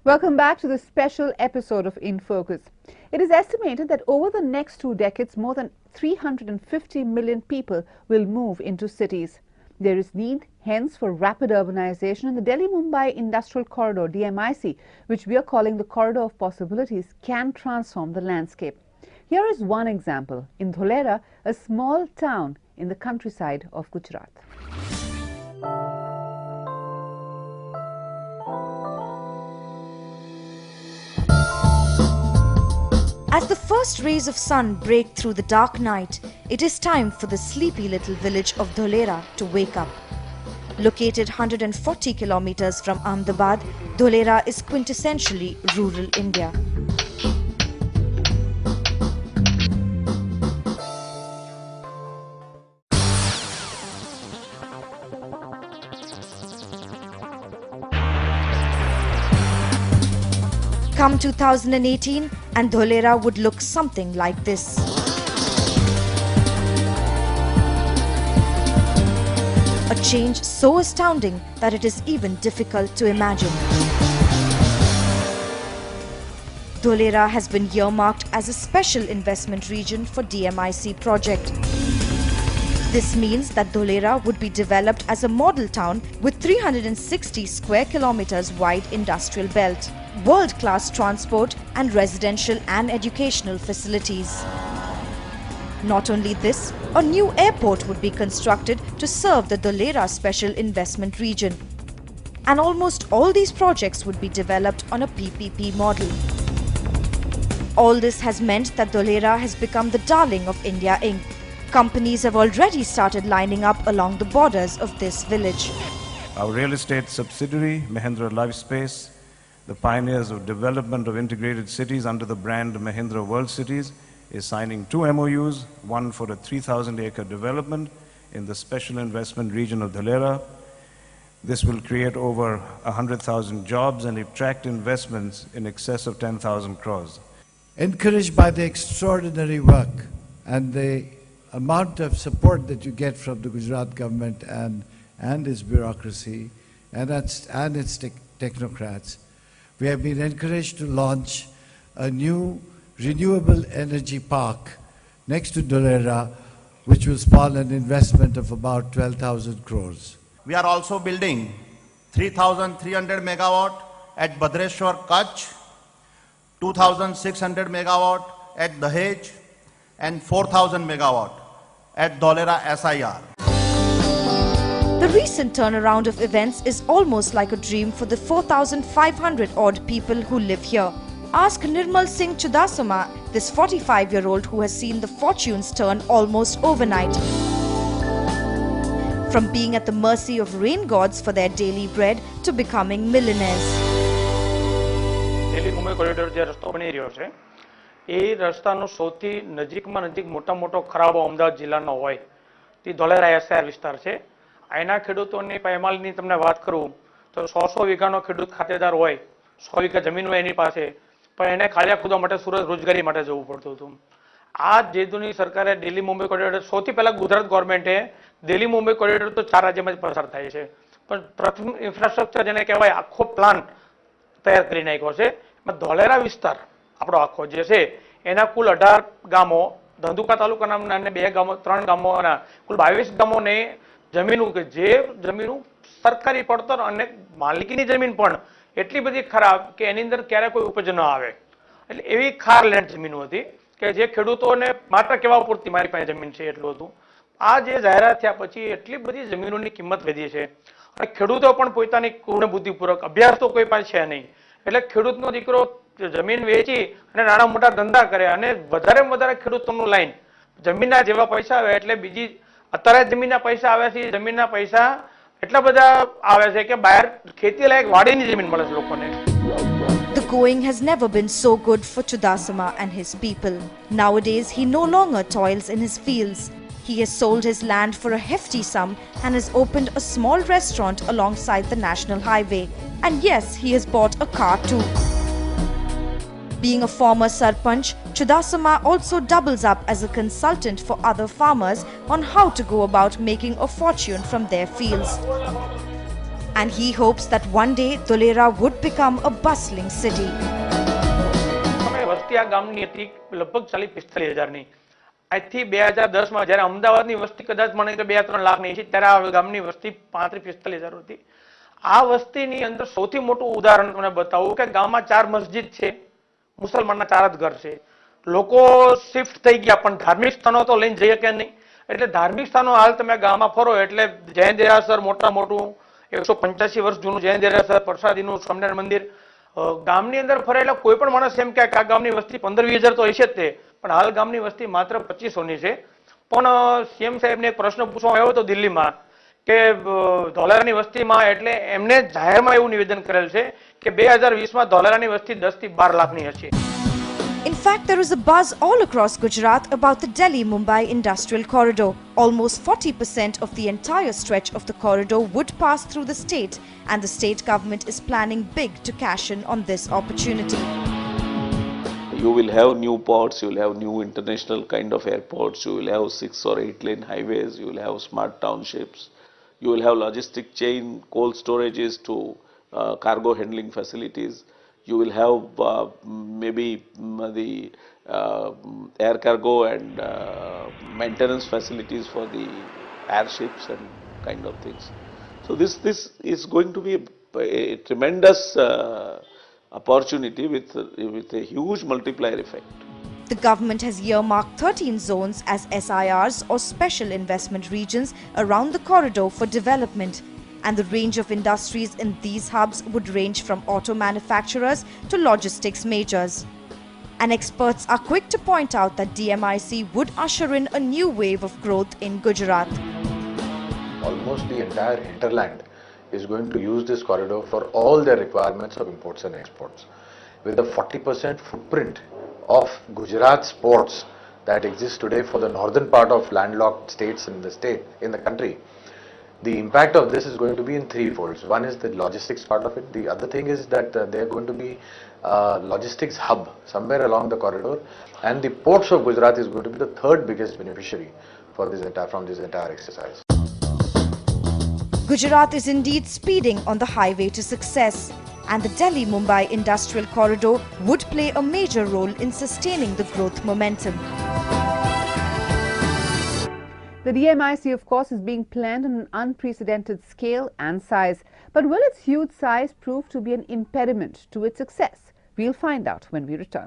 Welcome back to this special episode of In Focus. It is estimated that over the next 2 decades, more than 350 million people will move into cities. There is need, hence, for rapid urbanization, and the Delhi-Mumbai Industrial Corridor, DMIC, which we are calling the Corridor of Possibilities, can transform the landscape. Here is one example in Dholera, a small town in the countryside of Gujarat. As the first rays of sun break through the dark night, it is time for the sleepy little village of Dholera to wake up. Located 140 kilometers from Ahmedabad, Dholera is quintessentially rural India. Come 2018 and Dholera would look something like this. A change so astounding that it is even difficult to imagine. Dholera has been earmarked as a special investment region for DMIC project. This means that Dholera would be developed as a model town with 360 square kilometers wide industrial belt, world-class transport and residential and educational facilities. Not only this, a new airport would be constructed to serve the Dholera Special Investment Region. And almost all these projects would be developed on a PPP model. All this has meant that Dholera has become the darling of India Inc. Companies have already started lining up along the borders of this village. Our real estate subsidiary, Mahindra Lifespace, the pioneers of development of integrated cities under the brand Mahindra World Cities, is signing 2 MOUs, one for a 3,000-acre development in the special investment region of Dholera. This will create over 100,000 jobs and attract investments in excess of 10,000 crores. Encouraged by the extraordinary work and the amount of support that you get from the Gujarat government and its bureaucracy and its technocrats, we have been encouraged to launch a new renewable energy park next to Dholera, which will spawn an investment of about 12,000 crores. We are also building 3,300 megawatt at Bhadreshwar, Kutch, 2,600 megawatt at Dahej, and 4,000 megawatt at Dholera SIR. The recent turnaround of events is almost like a dream for the 4,500 odd people who live here. Ask Nirmal Singh Chudasama, this 45-year-old who has seen the fortunes turn almost overnight. From being at the mercy of rain gods for their daily bread to becoming millionaires. Delhi-Mumbai corridor જે રસ્તો બની રહ્યો છે એ રસ્તાનો સૌથી નજીકમાં નજીક મોટો ખરાબો અમદાવાદ જિલ્લાનો હોય તે ધોલેરા એસઆર વિસ્તાર છે. આના ખેડૂતોની પાયમાલની તમને વાત કરું તો 100 વીઘાનો ખેડૂત ખાતેદાર હોય, 100 વીઘા જમીન હોય એની પાસે, પણ એને ખાલિયા ખુદવા માટે સુરત રોજગારી માટે જવું પડતું હતું. આ જેદુની સરકારે દિલ્હી મુંબઈ કોરિડોર સૌથી પહેલા ગુજરાત ગવર્મેન્ટે દિલ્હી મુંબઈ કોરિડોર તો 4 રાજ્યમાં પસાર થાય છે, પણ પ્રથમ ઇન્ફ્રાસ્ટ્રક્ચર જેને કહેવાય આખો પ્લાન તૈયાર કરી નાખ્યો છે. ધોલેરા વિસ્તાર આપણો આખો જે છે એના કુલ 18 ગામો, ધંધુકા તાલુકાના અને 2 ગામો 3 ગામોના કુલ 22 ગામોને જમીનો કે જે જમીનો સરકારી પડતર અને માલિકીની જમીન પણ એટલી બધી ખરાબ કે એની અંદર ક્યારે કોઈ ઉપજ ન આવે, એટલે એવી ખાર લેન્ડ જમીનો હતી કે જે ખેડૂતોને માત્ર કહેવા પૂરતી મારી પાસે જમીન છે એટલું હતું. આ જે જાહેરાત થયા પછી એટલી બધી જમીનોની કિંમત વધી છે અને ખેડૂતો પણ પોતાની પૂર્ણ બુદ્ધિપૂર્વક, અભ્યાસ તો કોઈ પાસે છે નહીં, એટલે ખેડૂતનો દીકરો જમીન વેચી અને નાના મોટા ધંધા કરે અને વધારેમાં વધારે ખેડૂતોનું લાઈન જમીનના જેવા પૈસા આવે એટલે બીજી અત્યારે જમીનના પૈસા આવે છે, જમીનના પૈસા એટલા બધા આવે છે કે બહાર ખેતી લાયક વાડીની જમીન મળે છે લોકોને. The going has never been so good for Chudasama and his people. Nowadays, he no longer toils in his fields. He has sold his land for a hefty sum and has opened a small restaurant alongside the national highway. And yes, he has bought a car too. Being a former Sarpanch, Chudasama also doubles up as a consultant for other farmers on how to go about making a fortune from their fields. and he hopes that one day Dholera would become a bustling city. વસ્તી આ ગામની હતી લગભગ 40-45,000ની. આજથી 2010માં જ્યારે અમદાવાદની વસ્તી કદાચ મને 2-3 લાખની છે ત્યારે આ ગામની વસ્તી 35-45,000 હતી. આ વસ્તીની અંદર સૌથી મોટું ઉદાહરણ તમને બતાવું કે ગામમાં 4 મસ્જિદ છે, મુસલમાનના 4 જ ઘર છે. લોકો શિફ્ટ થઈ ગયા પણ ધાર્મિક સ્થાનો તો લઈને જઈએ કે નહીં. એટલે ધાર્મિક સ્થાનો હાલ તમે ગામમાં ફરો એટલે જૈન દેરાસર મોટું 185 વર્ષ જૂનું જૈન દેરાસર, પ્રસાદીનું સ્વામિનારાયણ મંદિર, ગામની અંદર ફરેલા કોઈ પણ માણસ એમ કે આ ગામની વસ્તી 15-20 હજાર તો હશે જ તે, પણ હાલ ગામની વસ્તી માત્ર 2500ની છે. પણ સીએમ સાહેબને એક પ્રશ્ન પૂછવામાં આવ્યો હતો દિલ્હીમાં કે ધોલેરાની વસ્તીમાં, એટલે એમને જાહેરમાં એવું નિવેદન કરેલ છે કે 2020માં ધોલેરાની વસ્તી 10 થી 12 લાખની હશે. In fact, there is a buzz all across Gujarat about the Delhi-Mumbai Industrial Corridor. Almost 40% of the entire stretch of the corridor would pass through the state, and the state government is planning big to cash in on this opportunity. You will have new ports, you will have new international kind of airports, you will have 6 or 8 lane highways, you will have smart townships, you will have logistic chain, cold storages to cargo handling facilities. You will have maybe the air cargo and maintenance facilities for the airships and kind of things. So this is going to be a tremendous opportunity with a huge multiplier effect. The government has earmarked 13 zones as SIRs or special investment regions around the corridor for development. And the range of industries in these hubs would range from auto manufacturers to logistics majors. And experts are quick to point out that DMIC would usher in a new wave of growth in Gujarat. Almost the entire hinterland is going to use this corridor for all their requirements of imports and exports. With the 40% footprint of Gujarat's ports that exist today for the northern part of landlocked states in the country, the impact of this is going to be in 3 folds. One is the logistics part of it. The other thing is that they are going to be a logistics hub somewhere along the corridor, and the ports of Gujarat is going to be the 3rd biggest beneficiary for this entire exercise. Gujarat is indeed speeding on the highway to success, and the Delhi-Mumbai Industrial Corridor would play a major role in sustaining the growth momentum. The DMIC, of course, is being planned on an unprecedented scale and size. But will its huge size prove to be an impediment to its success? We'll find out when we return.